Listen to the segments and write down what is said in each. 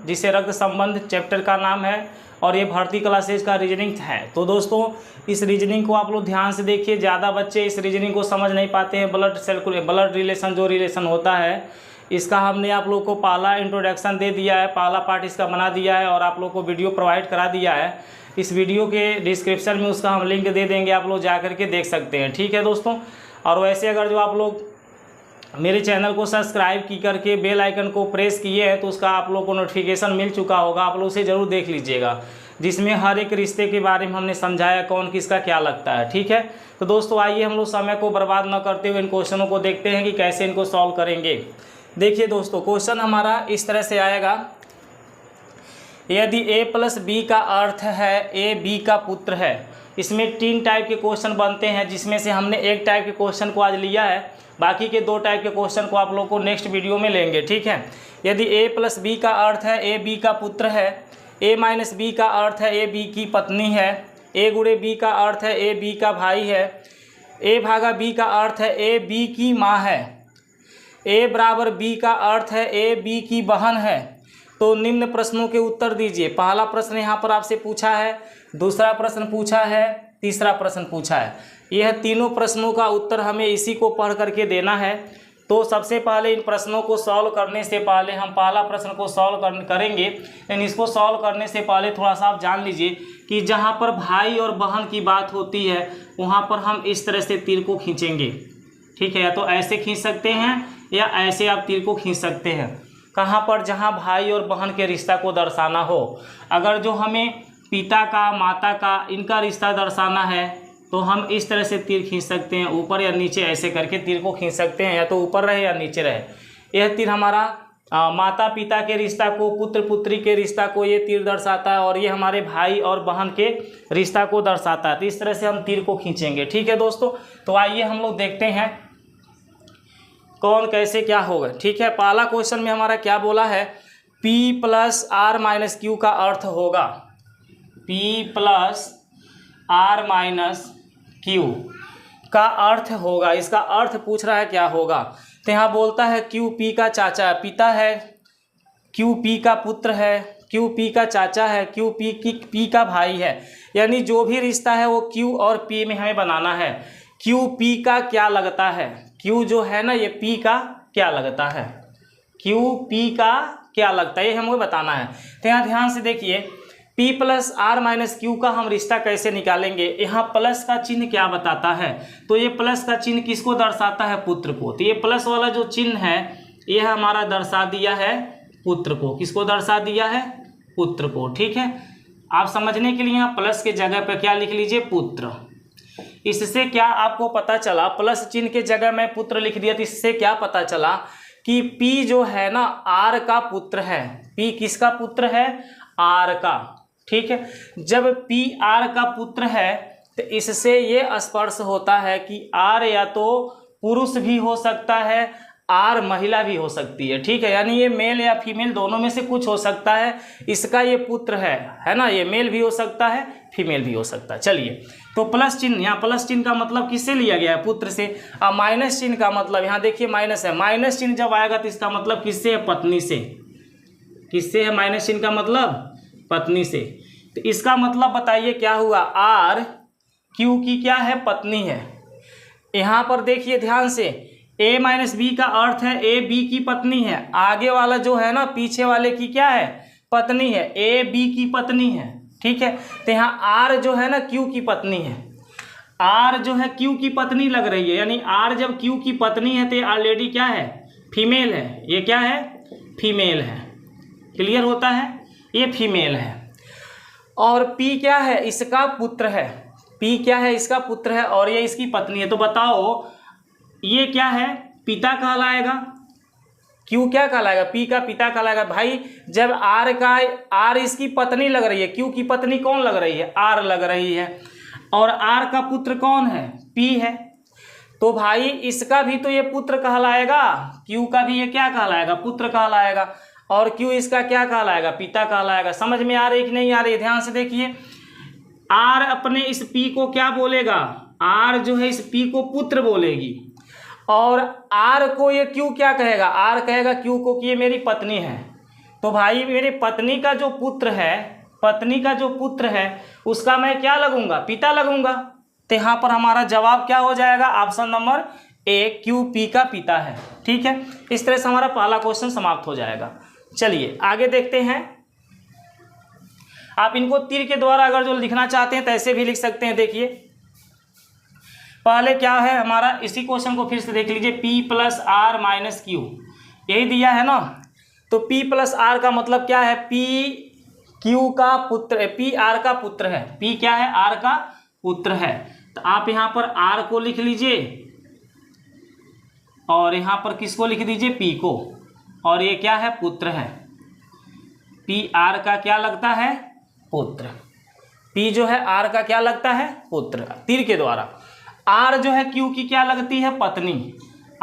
जिसे रक्त संबंध चैप्टर का नाम है और ये भर्ती क्लासेज का रीजनिंग है। तो दोस्तों इस रीजनिंग को आप लोग ध्यान से देखिए, ज़्यादा बच्चे इस रीजनिंग को समझ नहीं पाते हैं। ब्लड रिलेशन जो रिलेशन होता है इसका हमने आप लोग को पहला इंट्रोडक्शन दे दिया है, पहला पार्ट इसका बना दिया है और आप लोग को वीडियो प्रोवाइड करा दिया है। इस वीडियो के डिस्क्रिप्शन में उसका हम लिंक दे देंगे, आप लोग जा करके देख सकते हैं, ठीक है दोस्तों। और वैसे अगर जो आप लोग मेरे चैनल को सब्सक्राइब की करके बेल आइकन को प्रेस किए हैं तो उसका आप लोग को नोटिफिकेशन मिल चुका होगा, आप लोग उसे ज़रूर देख लीजिएगा, जिसमें हर एक रिश्ते के बारे में हमने समझाया कौन किसका क्या लगता है, ठीक है। तो दोस्तों आइए हम लोग समय को बर्बाद न करते हुए इन क्वेश्चनों को देखते हैं कि कैसे इनको सॉल्व करेंगे। देखिए दोस्तों क्वेश्चन हमारा इस तरह से आएगा, यदि a प्लस बी का अर्थ है a b का पुत्र है। इसमें 3 टाइप के क्वेश्चन बनते हैं, जिसमें से हमने एक टाइप के क्वेश्चन को आज लिया है, बाकी के 2 टाइप के क्वेश्चन को आप लोगों को नेक्स्ट वीडियो में लेंगे, ठीक है। यदि a प्लस बी का अर्थ है a b का पुत्र है, a माइनस बी का अर्थ है a b की पत्नी है, a गुणे b का अर्थ है a b का भाई है, a भागा b का अर्थ है a b की माँ है, a बराबर b का अर्थ है a b की बहन है। तो निम्न प्रश्नों के उत्तर दीजिए। पहला प्रश्न यहाँ पर आपसे पूछा है, दूसरा प्रश्न पूछा है, तीसरा प्रश्न पूछा है। यह तीनों प्रश्नों का उत्तर हमें इसी को पढ़ करके देना है। तो सबसे पहले इन प्रश्नों को सॉल्व करने से पहले हम पहला प्रश्न को सॉल्व करेंगे, लेकिन इसको सॉल्व करने से पहले थोड़ा सा आप जान लीजिए कि जहाँ पर भाई और बहन की बात होती है वहाँ पर हम इस तरह से तीर को खींचेंगे, ठीक है। या तो ऐसे खींच सकते हैं या ऐसे आप तीर को खींच सकते हैं। कहाँ पर? जहाँ भाई और बहन के रिश्ता को दर्शाना हो। अगर जो हमें पिता का, माता का, इनका रिश्ता दर्शाना है तो हम इस तरह से तीर खींच सकते हैं, ऊपर या नीचे ऐसे करके तीर को खींच सकते हैं, या तो ऊपर रहे या नीचे रहे। यह तीर हमारा माता पिता के रिश्ता को, पुत्र पुत्री के रिश्ता को ये तीर दर्शाता है, और ये हमारे भाई और बहन के रिश्ता को दर्शाता है। तो इस तरह से हम तीर को खींचेंगे, ठीक है दोस्तों। तो आइए हम लोग देखते हैं कौन कैसे क्या होगा, ठीक है। पहला क्वेश्चन में हमारा क्या बोला है, P plus R minus Q का अर्थ होगा, P plus R minus Q का अर्थ होगा। इसका अर्थ पूछ रहा है क्या होगा। तो यहाँ बोलता है क्यू पी का चाचा पिता है, क्यू पी का पुत्र है, क्यू पी का चाचा है, क्यू पी का भाई है। यानी जो भी रिश्ता है वो क्यू और पी में हमें बनाना है। क्यू पी का क्या लगता है, क्यू जो है ना ये पी का क्या लगता है, क्यू पी का क्या लगता है ये हमको बताना है। तो यहाँ ध्यान से देखिए, P plus R minus Q का हम रिश्ता कैसे निकालेंगे। यहाँ प्लस का चिन्ह क्या बताता है, तो ये प्लस का चिन्ह किसको दर्शाता है, पुत्र को। तो ये प्लस वाला जो चिन्ह है ये हमारा दर्शा दिया है पुत्र को। किसको दर्शा दिया है, पुत्र को, ठीक है। आप समझने के लिए यहाँ प्लस के जगह पर क्या लिख लीजिए, पुत्र। इससे क्या आपको पता चला, प्लस चिन्ह के जगह में पुत्र लिख दिया, तो इससे क्या पता चला कि P जो है ना R का पुत्र है। P किसका पुत्र है, R का, ठीक है। जब P R का पुत्र है तो इससे ये स्पष्ट होता है कि R या तो पुरुष भी हो सकता है, R महिला भी हो सकती है, ठीक है। यानी ये मेल या फीमेल दोनों में से कुछ हो सकता है। इसका ये पुत्र है ना, ये मेल भी हो सकता है, फीमेल भी हो सकता है। चलिए, तो प्लस चिन्ह, यहाँ प्लस चिन्ह का मतलब किससे लिया गया है, पुत्र से। अब माइनस चिन्ह का मतलब यहाँ देखिए माइनस है, माइनस चिन्ह जब आएगा तो इसका मतलब किससे है, पत्नी से। किससे है माइनस चिन्ह का मतलब, पत्नी से। तो इसका मतलब बताइए क्या हुआ, आर क्यू की क्या है, पत्नी है। यहाँ पर देखिए ध्यान से, a माइनस बी का अर्थ है a b की पत्नी है। आगे वाला जो है ना पीछे वाले की क्या है, पत्नी है, a b की पत्नी है, ठीक है। तो यहाँ r जो है ना q की पत्नी है, r जो है q की पत्नी लग रही है। यानी r जब q की पत्नी है तो ऑलरेडी क्या है, फीमेल है। ये क्या है, फीमेल है। क्लियर होता है, ये फीमेल है। और p क्या है, इसका पुत्र है। p क्या है, इसका पुत्र है, और ये इसकी पत्नी है। तो बताओ ये क्या है, पिता कहलाएगा। Q क्या कहलाएगा, P का पिता कहलाएगा। भाई जब R इसकी पत्नी लग रही है, Q की पत्नी कौन लग रही है, R लग रही है, और R का पुत्र कौन है, P है। तो भाई इसका भी तो ये पुत्र कहलाएगा, Q का भी ये क्या कहलाएगा, पुत्र कहलाएगा, और Q इसका क्या कहलाएगा, पिता कहलाएगा। समझ में आ रही कि नहीं आ रही, ध्यान से देखिए। R अपने इस P को क्या बोलेगा, R जो है इस P को पुत्र बोलेगी, और R को ये Q क्या कहेगा, R कहेगा Q को कि ये मेरी पत्नी है। तो भाई मेरे पत्नी का जो पुत्र है उसका मैं क्या लगूंगा, पिता लगूंगा। तो यहाँ पर हमारा जवाब क्या हो जाएगा, option number A, Q P का पिता है। ठीक है, इस तरह से हमारा पहला क्वेश्चन समाप्त हो जाएगा। चलिए आगे देखते हैं। आप इनको तीर के द्वारा अगर जो लिखना चाहते हैं तो ऐसे भी लिख सकते हैं। देखिए पहले क्या है हमारा, इसी क्वेश्चन को फिर से देख लीजिए, P plus R minus Q, यही दिया है ना। तो P प्लस आर का मतलब क्या है, P क्यू का पुत्र, P आर का पुत्र है। P क्या है, आर का पुत्र है। तो आप यहाँ पर आर को लिख लीजिए और यहाँ पर किसको लिख दीजिए, P को, और ये क्या है, पुत्र है। P आर का क्या लगता है, पुत्र। P जो है आर का क्या लगता है, पुत्र, तीर के द्वारा। आर जो है क्यू की क्या लगती है, पत्नी।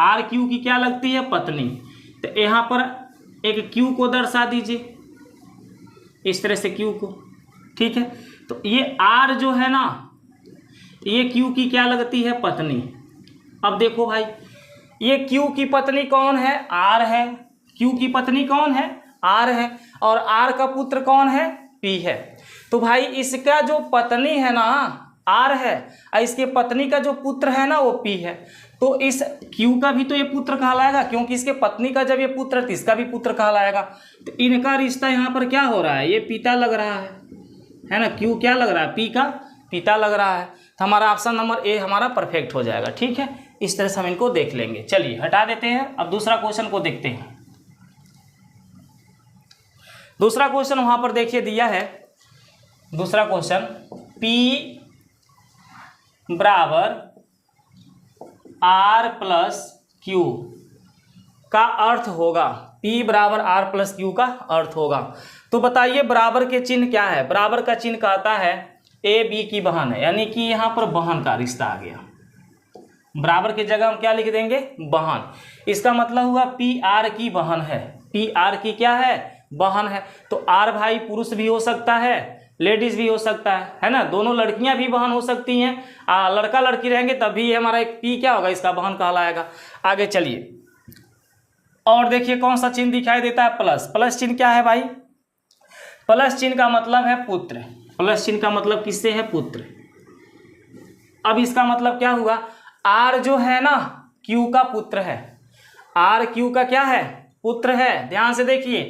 आर क्यू की क्या लगती है, पत्नी। तो यहाँ पर एक क्यू को दर्शा दीजिए इस तरह से, क्यू को। ठीक है, तो ये आर जो है ना, ये क्यू की क्या लगती है, पत्नी। अब देखो भाई, ये क्यू की पत्नी कौन है, आर है। क्यू की पत्नी कौन है, आर है, और आर का पुत्र कौन है, पी है। तो भाई इसका जो पत्नी है ना, आर है, और इसके पत्नी का जो पुत्र है ना, वो पी है। तो इस क्यू का भी तो ये पुत्र कहलाएगा, क्योंकि इसके पत्नी का जब ये पुत्र है तो इसका भी पुत्र कहलाएगा। तो इनका रिश्ता यहाँ पर क्या हो रहा है, ये पिता लग रहा है ना। क्यू क्या लग रहा है, पी का पिता लग रहा है। तो हमारा ऑप्शन नंबर ए हमारा परफेक्ट हो जाएगा। ठीक है, इस तरह से हम इनको देख लेंगे। चलिए हटा देते हैं, अब दूसरा क्वेश्चन को देखते हैं। दूसरा क्वेश्चन वहां पर देखिए दिया है, दूसरा क्वेश्चन, P बराबर आर प्लस क्यू का अर्थ होगा। P बराबर आर प्लस क्यू का अर्थ होगा। तो बताइए बराबर के चिन्ह क्या है। बराबर का चिन्ह कहता है ए बी की बहन है, यानी कि यहाँ पर बहन का रिश्ता आ गया। बराबर की जगह हम क्या लिख देंगे, बहन। इसका मतलब हुआ P आर की बहन है। P आर की क्या है, बहन है। तो आर भाई पुरुष भी हो सकता है, लेडीज भी हो सकता है ना। दोनों लड़कियां भी बहन हो सकती हैं। लड़का लड़की रहेंगे तब भी हमारा एक P क्या होगा, इसका बहन कहलाएगा। आगे चलिए और देखिए कौन सा चिन्ह दिखाई देता है, प्लस। प्लस चिन्ह क्या है भाई, प्लस चिन्ह का मतलब है पुत्र। प्लस चिन्ह का मतलब किससे है, पुत्र। अब इसका मतलब क्या हुआ, आर जो है ना क्यू का पुत्र है। आर क्यू का क्या है, पुत्र है। ध्यान से देखिए,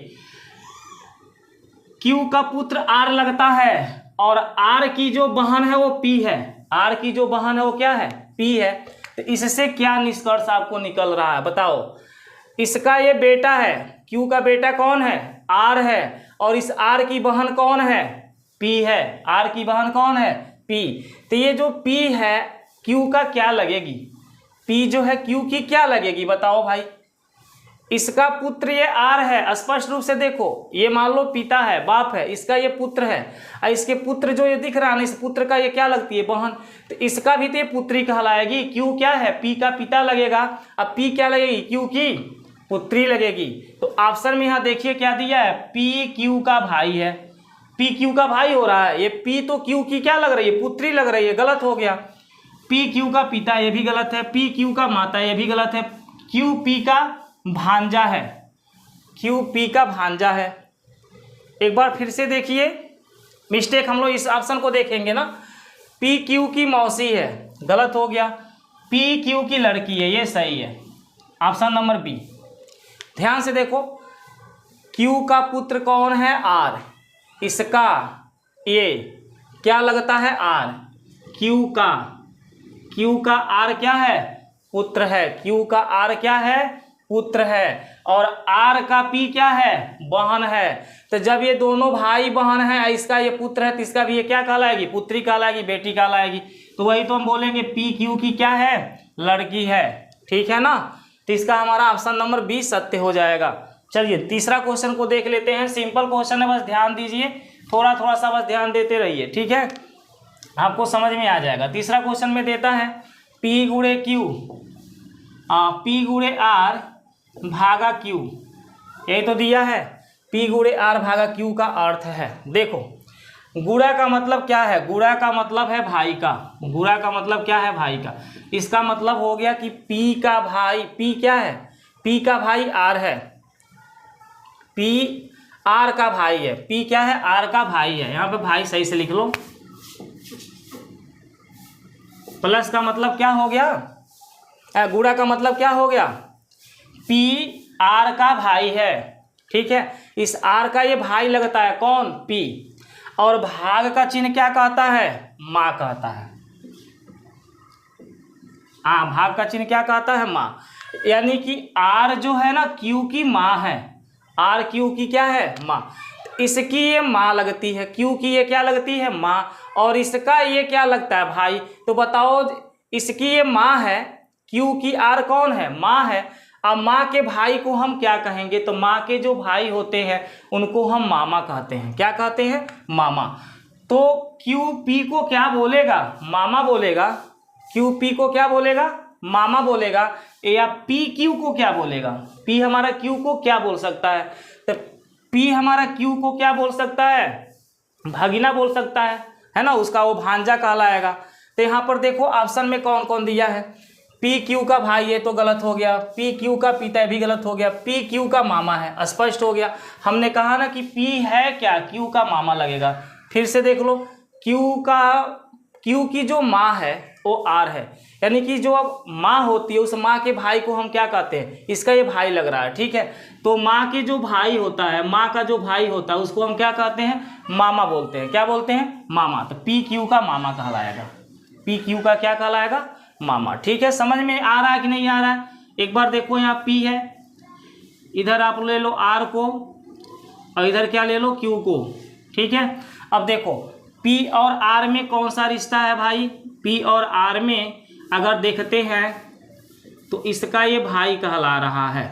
क्यू का पुत्र आर लगता है, और आर की जो बहन है वो पी है। आर की जो बहन है वो क्या है, पी है। तो इससे क्या निष्कर्ष आपको निकल रहा है, बताओ। इसका ये बेटा है, क्यू का बेटा कौन है, आर है, और इस आर की बहन कौन है, पी है। आर की बहन कौन है, पी। तो ये जो पी है क्यू का क्या लगेगी, पी जो है क्यू की क्या लगेगी, बताओ भाई। इसका पुत्र ये आर है, स्पष्ट रूप से देखो, ये मान लो पिता है, बाप है, इसका ये पुत्र है, और इसके पुत्र जो ये दिख रहा है ना, इस पुत्र का ये क्या लगती है, बहन। तो इसका भी तो ये पुत्री कहलाएगी। क्यू क्या है, पी का पिता लगेगा, अब पी क्या लगेगी, क्यू की पुत्री लगेगी। तो ऑप्शन में यहाँ देखिए क्या दिया है, पी क्यू का भाई है। पी क्यू का भाई हो रहा है, ये पी तो क्यू की क्या लग रही है, पुत्री लग रही है, गलत हो गया। पी क्यू का पिता, ये भी गलत है। पी क्यू का माता, ये भी गलत है। क्यू पी का भांजा है, क्यू पी का भांजा है। एक बार फिर से देखिए, मिस्टेक हम लोग इस ऑप्शन को देखेंगे ना, पी क्यू की मौसी है, गलत हो गया। पी क्यू की लड़की है, ये सही है, ऑप्शन नंबर बी। ध्यान से देखो, क्यू का पुत्र कौन है, आर। इसका ये क्या लगता है, आर। क्यू का आर क्या है, पुत्र है। क्यू का आर क्या है, पुत्र है, और आर का पी क्या है, बहन है। तो जब ये दोनों भाई बहन है, इसका ये पुत्र है, तो इसका भी ये क्या कहलाएगी, पुत्री कहलाएगी, बेटी कहलाएगी। तो वही तो हम बोलेंगे पी क्यू की क्या है, लड़की है। ठीक है ना। तो इसका हमारा ऑप्शन नंबर बी सत्य हो जाएगा। चलिए तीसरा क्वेश्चन को देख लेते हैं। सिंपल क्वेश्चन है, बस ध्यान दीजिए, थोड़ा थोड़ा सा बस ध्यान देते रहिए। ठीक है, आपको समझ में आ जाएगा। तीसरा क्वेश्चन में देता है पी गुणे क्यू, पी गुणे आर भागा क्यू, यही तो दिया है। पी गुणे आर भागा क्यू का अर्थ है, देखो गुणा का मतलब क्या है, गुणा का मतलब है भाई का। गुणा का मतलब क्या है, भाई का। इसका मतलब हो गया कि पी का भाई, पी क्या है, पी का भाई आर है। पी आर का भाई है, पी क्या है, आर का भाई है। यहाँ पे भाई सही से लिख लो। प्लस का मतलब क्या हो गया, गुणा का मतलब क्या हो गया, पी आर का भाई है, ठीक है। इस आर का ये भाई लगता है कौन, पी, और भाग का चिन्ह क्या कहता है, माँ कहता है। हाँ, भाग का चिन्ह क्या कहता है, माँ। यानी कि आर जो है ना क्यू की माँ है, आर क्यू की क्या है, माँ। इसकी ये माँ लगती है, क्यू की ये क्या लगती है, माँ, और इसका ये क्या लगता है, भाई। तो बताओ, इसकी ये माँ है, क्यू की आर कौन है, माँ है। अब माँ के भाई को हम क्या कहेंगे, तो माँ के जो भाई होते हैं उनको हम मामा कहते हैं। क्या कहते हैं, मामा। तो क्यू पी को क्या बोलेगा, मामा बोलेगा। क्यू पी को क्या बोलेगा, मामा बोलेगा। या पी क्यू को क्या बोलेगा, पी हमारा क्यू को क्या बोल सकता है, तो पी हमारा क्यू को क्या बोल सकता है, भगीना बोल सकता है ना, उसका वो भांजा कहलाएगा। तो यहाँ पर देखो ऑप्शन में कौन कौन दिया है, पी क्यू का भाई है तो गलत हो गया, पी क्यू का पिता भी गलत हो गया, पी क्यू का मामा है, स्पष्ट हो गया। हमने कहा ना कि पी है क्या, क्यू का मामा लगेगा। फिर से देख लो, क्यू की जो माँ है वो आर है, यानी कि जो अब माँ होती है उस माँ के भाई को हम क्या कहते हैं, इसका ये भाई लग रहा है, ठीक है। तो माँ के जो भाई होता है, माँ का जो भाई होता है उसको हम क्या कहते हैं, मामा बोलते हैं। क्या बोलते हैं, मामा। तो पी क्यू का मामा कहलाएगा, पी क्यू का क्या कहलाएगा, मामा। ठीक है, समझ में आ रहा है कि नहीं आ रहा है। एक बार देखो, यहाँ पी है, इधर आप ले लो आर को, और इधर क्या ले लो, क्यू को, ठीक है। अब देखो पी और आर में कौन सा रिश्ता है भाई, पी और आर में अगर देखते हैं तो इसका ये भाई कहला रहा है,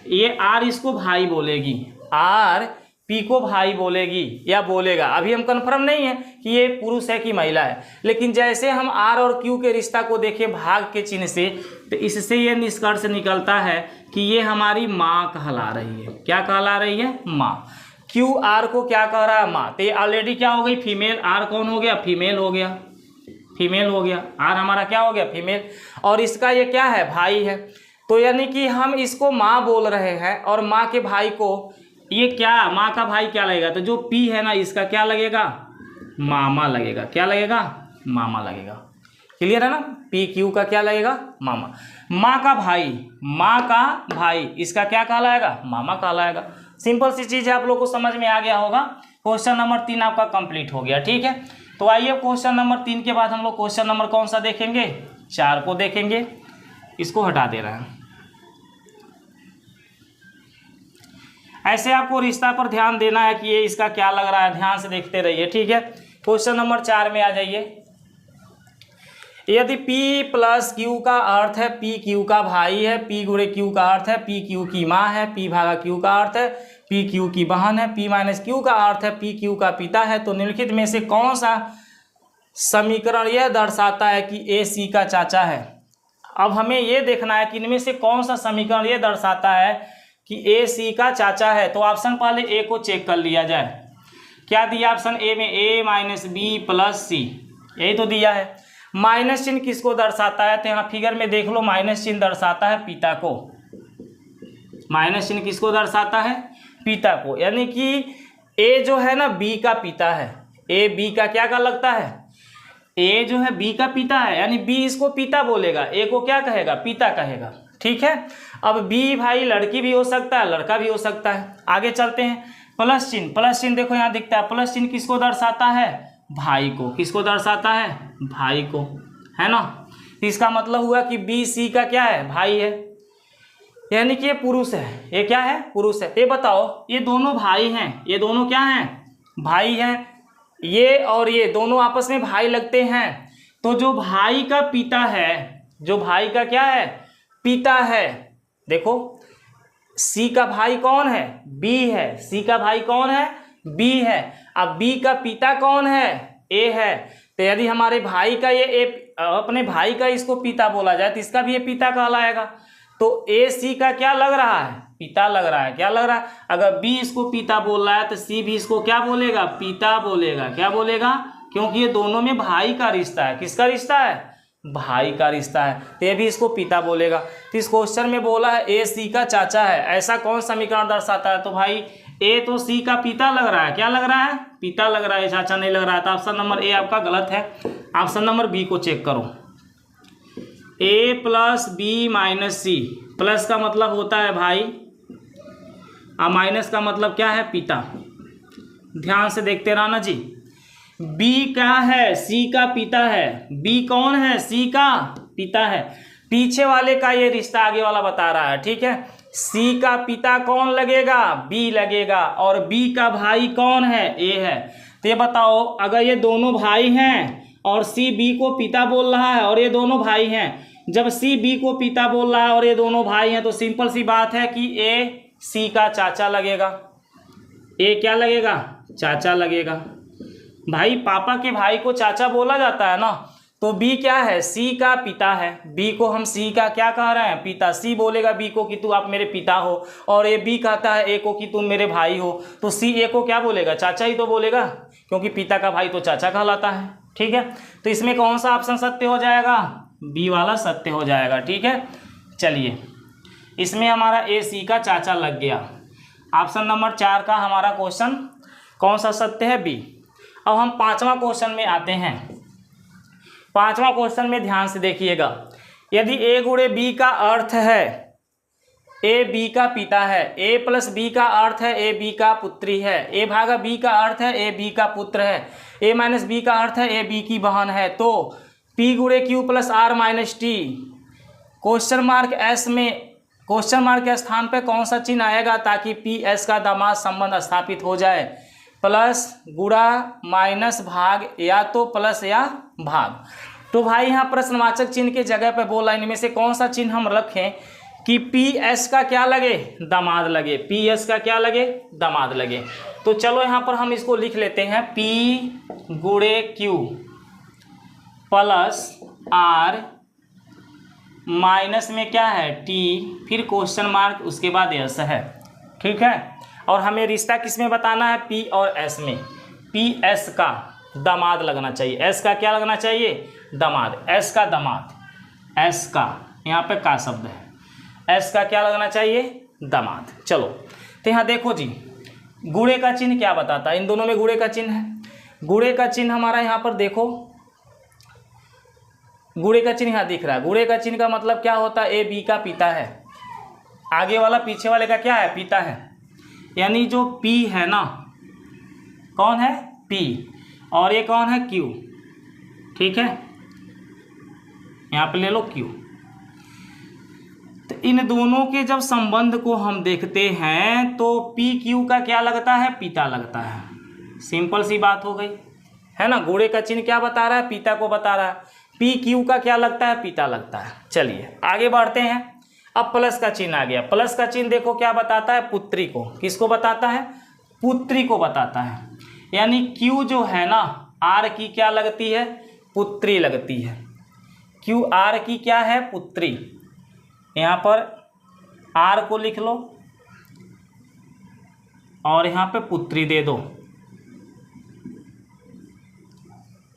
ये आर इसको भाई बोलेगी, आर पी को भाई बोलेगी या बोलेगा। अभी हम कंफर्म नहीं है कि ये पुरुष है कि महिला है, लेकिन जैसे हम आर और क्यू के रिश्ता को देखें भाग के चिन्ह से, तो इससे ये निष्कर्ष निकलता है कि ये हमारी माँ कहला रही है। क्या कहला रही है, माँ। क्यू आर को क्या कह रहा है, माँ। तो ये ऑलरेडी क्या हो गई, फीमेल। आर कौन हो गया, फीमेल हो गया, फीमेल हो गया। आर हमारा क्या हो गया, फीमेल, और इसका ये क्या है, भाई है। तो यानी कि हम इसको माँ बोल रहे हैं, और माँ के भाई को ये क्या, माँ का भाई क्या लगेगा, तो जो पी है ना इसका क्या लगेगा, मामा लगेगा। क्या लगेगा, मामा लगेगा। क्लियर है ना, पी क्यू का क्या लगेगा, मामा। माँ का भाई, माँ का भाई इसका क्या कहलाएगा, मामा कहलाएगा। सिंपल सी चीज़ है, आप लोग को समझ में आ गया होगा। क्वेश्चन नंबर 3 आपका कंप्लीट हो गया, ठीक है। तो आइए क्वेश्चन नंबर 3 के बाद हम लोग क्वेश्चन नंबर कौन सा देखेंगे, 4 को देखेंगे। इसको हटा दे रहे हैं। ऐसे आपको रिश्ता पर ध्यान देना है कि ये इसका क्या लग रहा है, ध्यान से देखते रहिए, ठीक है। क्वेश्चन नंबर 4 में आ जाइए। यदि P प्लस क्यू का अर्थ है P क्यू का भाई है, P गुणे क्यू का अर्थ है P क्यू की माँ है, P भागा क्यू का अर्थ है P क्यू की बहन है, P माइनस क्यू का अर्थ है P क्यू का पिता है, तो निम्नलिखित में से कौन सा समीकरण यह दर्शाता है कि A C का चाचा है। अब हमें यह देखना है कि इनमें से कौन सा समीकरण यह दर्शाता है कि A C का चाचा है। तो ऑप्शन पहले A को चेक कर लिया जाए। क्या दिया ऑप्शन A में, A माइनस बी प्लस सी, यही तो दिया है। माइनस चिन्ह किसको दर्शाता है, तो यहाँ फिगर में देख लो, माइनस चिन्ह दर्शाता है पिता को। माइनस चिन्ह किसको दर्शाता है, पिता को। यानी कि A जो है ना B का पिता है, A B का क्या का लगता है, A जो है B का पिता है, यानी B इसको पिता बोलेगा, A को क्या कहेगा, पिता कहेगा, ठीक है। अब B भाई लड़की भी हो सकता है, लड़का भी हो सकता है। आगे चलते हैं। प्लस चिन्ह, प्लस चिन्ह देखो यहाँ दिखता है, प्लस चिन्ह किसको दर्शाता है, भाई को। किसको दर्शाता है, भाई को, है ना। इसका मतलब हुआ कि B C का क्या है, भाई है, यानी कि ये पुरुष है। ये क्या है, पुरुष है। ये बताओ, ये दोनों भाई हैं, ये दोनों क्या हैं, भाई हैं। ये और ये दोनों आपस में भाई लगते हैं। तो जो भाई का पिता है, जो भाई का क्या है, पिता है, देखो C का भाई कौन है, B है। C का भाई कौन है, B है। अब B का पिता कौन है, A है। तो यदि हमारे भाई का ये अपने भाई का इसको पिता बोला जाए तो इसका भी ये पिता कहलाएगा। तो A C का क्या लग रहा है, पिता लग रहा है। क्या लग रहा है, अगर B इसको पिता बोल रहा है तो C भी इसको क्या बोलेगा, पिता बोलेगा। क्या बोलेगा, क्योंकि ये दोनों में भाई का रिश्ता है। किसका रिश्ता है, भाई का रिश्ता है, तो ये भी इसको पिता बोलेगा। तो इस क्वेश्चन में बोला है A C का चाचा है, ऐसा कौन समीकरण दर्शाता है, तो भाई ए तो सी का पिता लग रहा है, क्या लग रहा है, पिता लग रहा है, चाचा नहीं लग रहा है, तो ऑप्शन नंबर ए आपका गलत है। ऑप्शन नंबर बी को चेक करो, ए प्लस बी माइनस सी। प्लस का मतलब होता है भाई और माइनस का मतलब क्या है, पिता। ध्यान से देखते रहना जी। बी क्या है, सी का पिता है। बी कौन है, सी का पिता है। पीछे वाले का ये रिश्ता आगे वाला बता रहा है, ठीक है। सी का पिता कौन लगेगा, बी लगेगा, और बी का भाई कौन है, ए है। तो ये बताओ, अगर ये दोनों भाई हैं और सी बी को पिता बोल रहा है और ये दोनों भाई हैं, जब सी बी को पिता बोल रहा है और ये दोनों भाई हैं, तो सिंपल सी बात है कि ए सी का चाचा लगेगा। ए क्या लगेगा, चाचा लगेगा। भाई पापा के भाई को चाचा बोला जाता है ना, तो बी क्या है, सी का पिता है। बी को हम सी का क्या कह रहे हैं, पिता। सी बोलेगा बी को कि तू आप मेरे पिता हो, और ये बी कहता है ए को कि तुम मेरे भाई हो, तो सी ए को क्या बोलेगा, चाचा ही तो बोलेगा, क्योंकि पिता का भाई तो चाचा कहलाता है, ठीक है। तो इसमें कौन सा ऑप्शन सत्य हो जाएगा, बी वाला सत्य हो जाएगा, ठीक है। चलिए, इसमें हमारा ए सी का चाचा लग गया। ऑप्शन नंबर 4 का हमारा क्वेश्चन कौन सा सत्य है, बी। अब हम 5वां क्वेश्चन में आते हैं। 5वां क्वेश्चन में ध्यान से देखिएगा। यदि ए गुणे बी का अर्थ है ए बी का पिता है, ए प्लस बी का अर्थ है ए बी का पुत्री है, ए भागा बी का अर्थ है ए बी का पुत्र है, ए माइनस बी का अर्थ है ए बी की बहन है, तो पी गुणे Q plus R minus T. Question mark S में, क्वेश्चन मार्क के स्थान पे कौन सा चिन्ह आएगा ताकि पी एस का दामाद संबंध स्थापित हो जाए। प्लस, गुणा, माइनस, भाग, या तो प्लस या भाग। तो भाई यहाँ प्रश्नवाचक चिन्ह के जगह पे बोला, इनमें से कौन सा चिन्ह हम रखें कि पी एस का क्या लगे, दामाद लगे। पी एस का क्या लगे, दामाद लगे। तो चलो यहाँ पर हम इसको लिख लेते हैं, पी गुणे क्यू प्लस आर माइनस में क्या है, टी, फिर क्वेश्चन मार्क, उसके बाद एस है, ठीक है। और हमें रिश्ता किस में बताना है, पी और एस में। पी एस का दामाद लगना चाहिए। एस का क्या लगना चाहिए, दामाद। एस का दामाद, एस का यहाँ पे का शब्द है, एस का क्या लगना चाहिए, दामाद। चलो, तो यहाँ देखो जी, गुणे का चिन्ह क्या बताता है, इन दोनों में गुणे का चिन्ह है। गुणे का चिन्ह हमारा यहाँ पर देखो, गुणे का चिन्ह यहाँ दिख रहा है। गुणे का चिन्ह का मतलब क्या होता है, ए बी का पिता है, आगे वाला पीछे वाले का क्या है, पिता है। यानी जो P है ना, कौन है, P, और ये कौन है, Q, ठीक है। यहाँ पे ले लो Q। तो इन दोनों के जब संबंध को हम देखते हैं तो P Q का क्या लगता है, पिता लगता है। सिंपल सी बात हो गई है ना। गुणे का चिन्ह क्या बता रहा है, पिता को बता रहा है। P Q का क्या लगता है, पिता लगता है। चलिए आगे बढ़ते हैं। अब प्लस का चिन्ह आ गया। प्लस का चिन्ह देखो क्या बताता है, पुत्री को। किसको बताता है, पुत्री को बताता है। यानी Q जो है ना, R की क्या लगती है, पुत्री लगती है। Q R की क्या है, पुत्री। यहाँ पर R को लिख लो और यहाँ पे पुत्री दे दो,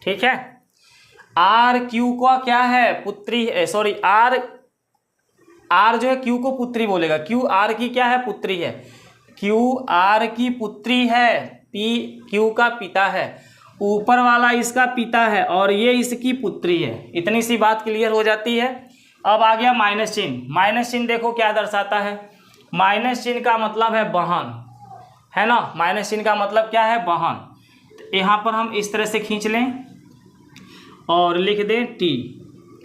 ठीक है। R Q का क्या है, पुत्री है, सॉरी R जो है Q को पुत्री बोलेगा। Q R की क्या है, पुत्री है। Q R की पुत्री है, P Q का पिता है, ऊपर वाला इसका पिता है और ये इसकी पुत्री है। इतनी सी बात क्लियर हो जाती है। अब आ गया माइनस चिन्ह। माइनस चिन्ह देखो क्या दर्शाता है, माइनस चिन्ह का मतलब है बहन, है ना। माइनस चिन्ह का मतलब क्या है, बहन। तो यहाँ पर हम इस तरह से खींच लें और लिख दें T,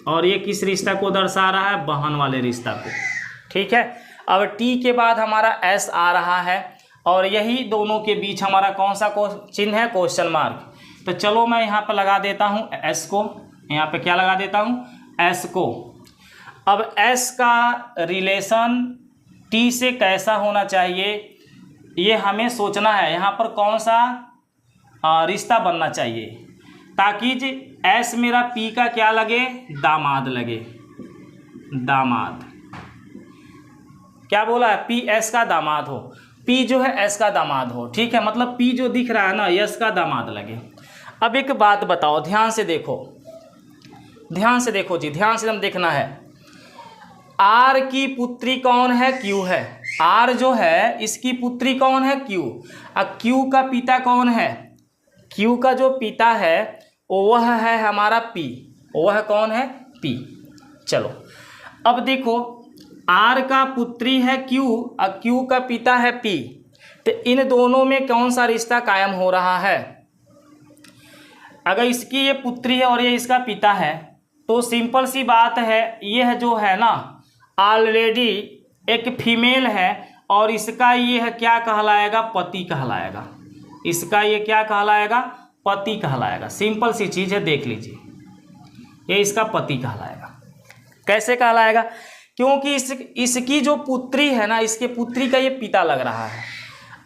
और ये किस रिश्ता को दर्शा रहा है, बहन वाले रिश्ता को, ठीक है। अब T के बाद हमारा S आ रहा है और यही दोनों के बीच हमारा कौन सा चिन्ह है, क्वेश्चन मार्क। तो चलो मैं यहाँ पर लगा देता हूँ S को, यहाँ पे क्या लगा देता हूँ, S को। अब S का रिलेशन T से कैसा होना चाहिए ये हमें सोचना है। यहाँ पर कौन सा रिश्ता बनना चाहिए ताकि जी S मेरा P का क्या लगे, दामाद लगे। दामाद क्या बोला है, P S का दामाद हो। P जो है S का दामाद हो, ठीक है। मतलब P जो दिख रहा है ना, S का दामाद लगे। अब एक बात बताओ, ध्यान से देखो, ध्यान से देखो जी, ध्यान से हम देखना है। R की पुत्री कौन है, Q है। आर जो है इसकी पुत्री कौन है क्यू, और क्यू का पिता कौन है, क्यू का जो पिता है वह है हमारा पी, वह कौन है पी। चलो अब देखो आर का पुत्री है क्यू और क्यू का पिता है पी, तो इन दोनों में कौन सा रिश्ता कायम हो रहा है। अगर इसकी ये पुत्री है और ये इसका पिता है तो सिंपल सी बात है, यह जो है ना ऑलरेडी एक फीमेल है और इसका ये है क्या कहलाएगा, पति कहलाएगा। इसका ये क्या कहलाएगा, पति कहलाएगा। सिंपल सी चीज़ है, देख लीजिए, ये इसका पति कहलाएगा। कैसे कहलाएगा, क्योंकि इसकी जो पुत्री है ना, इसके पुत्री का ये पिता लग रहा है।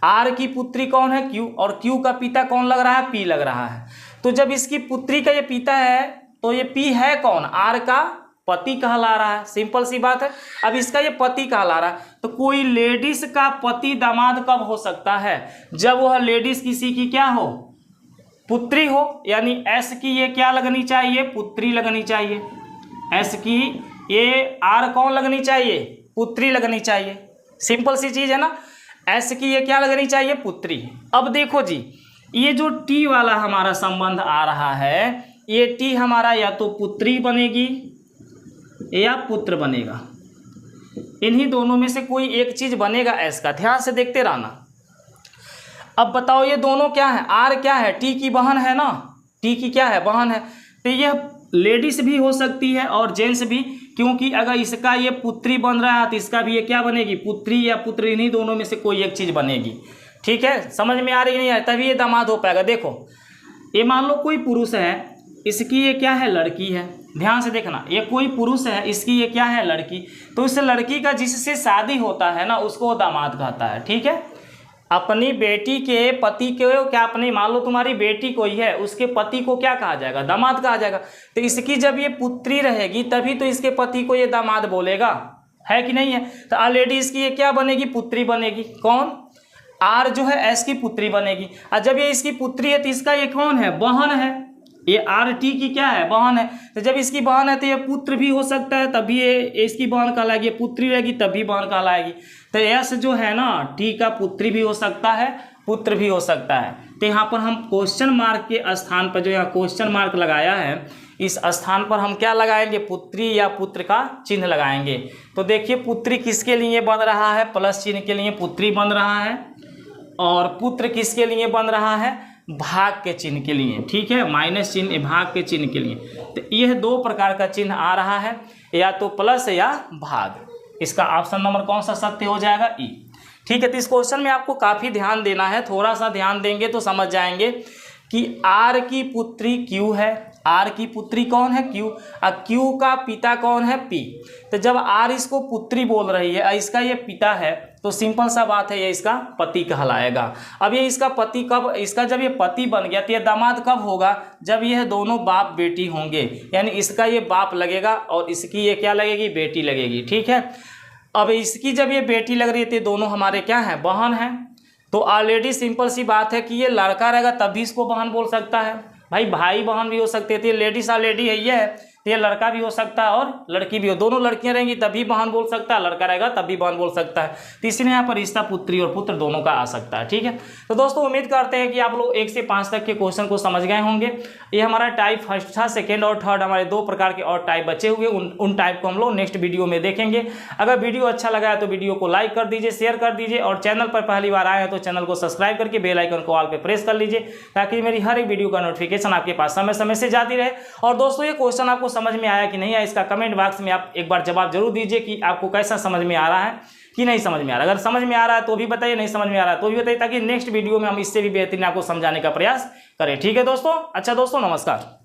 आर की पुत्री कौन है क्यू, और क्यू का पिता कौन लग रहा है, पी लग रहा है। तो जब इसकी पुत्री का ये पिता है तो ये पी है कौन, आर का पति कहला रहा है। सिंपल सी बात है। अब इसका ये पति कहला रहा है, तो कोई लेडीज का पति दामाद कब हो सकता है, जब वह लेडीज किसी की क्या हो, पुत्री हो। यानी एस की ये क्या लगनी चाहिए, पुत्री लगनी चाहिए। एस की ये आर कौन लगनी चाहिए, पुत्री लगनी चाहिए। सिंपल सी चीज़ है ना। एस की ये क्या लगनी चाहिए, पुत्री। अब देखो जी, ये जो टी वाला हमारा संबंध आ रहा है, ये टी हमारा या तो पुत्री बनेगी या पुत्र बनेगा। इन्हीं दोनों में से कोई एक चीज़ बनेगा एस का। ध्यान से देखते रहना। अब बताओ ये दोनों क्या है, आर क्या है, टी की बहन है ना, टी की क्या है, बहन है। तो यह लेडीज भी हो सकती है और जेंट्स भी, क्योंकि अगर इसका ये पुत्री बन रहा है तो इसका भी ये क्या बनेगी, पुत्री या पुत्र। इन्हीं दोनों में से कोई एक चीज़ बनेगी। ठीक है, समझ में आ रही नहीं है, तभी ये दामाद हो पाएगा। देखो ये मान लो कोई पुरुष है, इसकी ये क्या है, लड़की है। ध्यान से देखना, ये कोई पुरुष है, इसकी ये क्या है, लड़की। तो इस लड़की का जिससे शादी होता है ना, उसको दामाद कहता है। ठीक है, अपनी बेटी के पति को क्या, अपनी मान लो तुम्हारी बेटी कोई है, उसके पति को क्या कहा जाएगा, दामाद कहा जाएगा। तो इसकी जब ये पुत्री रहेगी तभी तो इसके पति को ये दामाद बोलेगा, है कि नहीं है। तो ऑलरेडी इसकी ये क्या बनेगी, पुत्री बनेगी। कौन, आर जो है एस की पुत्री बनेगी। और जब ये इसकी पुत्री है तो इसका ये कौन है, बहन है। ये आर टी की क्या है, बहन है। तो जब इसकी बहन है तो ये पुत्र भी हो सकता है, तभी ये इसकी बहन कहलाएगी। पुत्री रहेगी तभी बहन कहलाएगी। तो एस जो है ना, टी का पुत्री भी हो सकता है, पुत्र भी हो सकता है। तो यहाँ पर हम क्वेश्चन मार्क के स्थान पर, जो यहाँ क्वेश्चन मार्क लगाया है, इस स्थान पर हम क्या लगाएंगे, पुत्री या पुत्र का चिन्ह लगाएंगे। तो देखिए पुत्री किसके लिए बन रहा है, प्लस चिन्ह के लिए पुत्री बन रहा है, और पुत्र किसके लिए बन रहा है, भाग के चिन्ह के लिए। ठीक है, माइनस चिन्ह भाग के चिन्ह के लिए। तो यह दो प्रकार का चिन्ह आ रहा है, या तो प्लस या भाग। इसका ऑप्शन नंबर कौन सा सत्य हो जाएगा, ई। ठीक है, तो इस क्वेश्चन में आपको काफ़ी ध्यान देना है। थोड़ा सा ध्यान देंगे तो समझ जाएंगे कि आर की पुत्री क्यू है, आर की पुत्री कौन है, क्यू, और क्यू का पिता कौन है, पी। तो जब आर इसको पुत्री बोल रही है, इसका ये पिता है, तो सिंपल सा बात है, ये इसका पति कहलाएगा। अब ये इसका पति कब, इसका जब ये पति बन गया तो ये दामाद कब होगा, जब यह दोनों बाप बेटी होंगे। यानी इसका ये बाप लगेगा और इसकी ये क्या लगेगी, बेटी लगेगी। ठीक है, अब इसकी जब ये बेटी लग रही है तो दोनों हमारे क्या हैं, बहन हैं। तो ऑलरेडी सिंपल सी बात है कि ये लड़का रहेगा तभी इसको बहन बोल सकता है। भाई बहन भी हो सकते थे, लेडीज ऑलरेडी है ये है, तो ये लड़का भी हो सकता है और लड़की भी हो। दोनों लड़कियां रहेंगी तभी बहन बोल सकता है, लड़का रहेगा तभी बहन बोल सकता है। तो इसलिए यहाँ पर रिश्ता पुत्री और पुत्र दोनों का आ सकता है। ठीक है, तो दोस्तों उम्मीद करते हैं कि आप लोग 1 से 5 तक के क्वेश्चन को समझ गए होंगे। ये हमारा टाइप फर्स्ट था, सेकेंड और थर्ड हमारे 2 प्रकार के और टाइप बचे हुए, उन टाइप को हम लोग नेक्स्ट वीडियो में देखेंगे। अगर वीडियो अच्छा लगा है तो वीडियो को लाइक कर दीजिए, शेयर कर दीजिए, और चैनल पर पहली बार आए हैं तो चैनल को सब्सक्राइब करके बेल आइकन को ऑल पे प्रेस कर लीजिए, ताकि मेरी हर एक वीडियो का नोटिफिकेशन आपके पास समय समय से जाती रहे। और दोस्तों ये क्वेश्चन आपको समझ में आया कि नहीं, इसका कमेंट बॉक्स में आप एक बार जवाब जरूर दीजिए कि आपको कैसा समझ में आ रहा है कि नहीं समझ में आ रहा है। अगर समझ में आ रहा है तो भी बताइए, नहीं समझ में आ रहा है तो भी बताइए, ताकि नेक्स्ट वीडियो में हम इससे भी बेहतरीन आपको समझाने का प्रयास करें। ठीक है दोस्तों, अच्छा दोस्तों, नमस्कार।